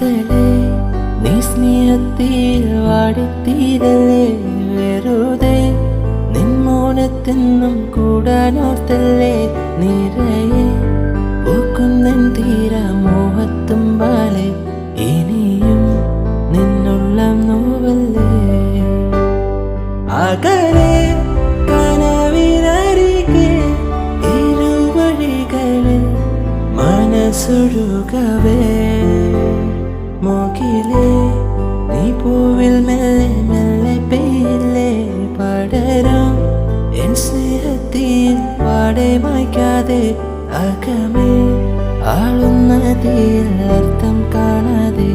ഓർത്തലേ നീ സ്നേഹത്തിൽ വാടിത്തീരലേ വെറുതെ നിൻമോനത്തെന്നും കൂടാനോർത്തല്ലേ നിറയെ പൂക്കുന്നൻ തീരാ മോഹത്തുമ്പാലെ ഇനിയും നിന്നുള്ളം നോവല്ലേ അകലെ കനവിനരികെ ഇരുവഴികളിൽ മനസ്സൊഴുകവേ മുകിലേ നീ പൂവിൽ മെല്ലെ മെല്ലെ പെയ്യില്ലേ പടരും എൻ സ്നേഹത്തിൽ പാടെ മായ്ക്കാതെ അകമേ ആളുന്നതിൽ അർത്ഥം കാണാതെ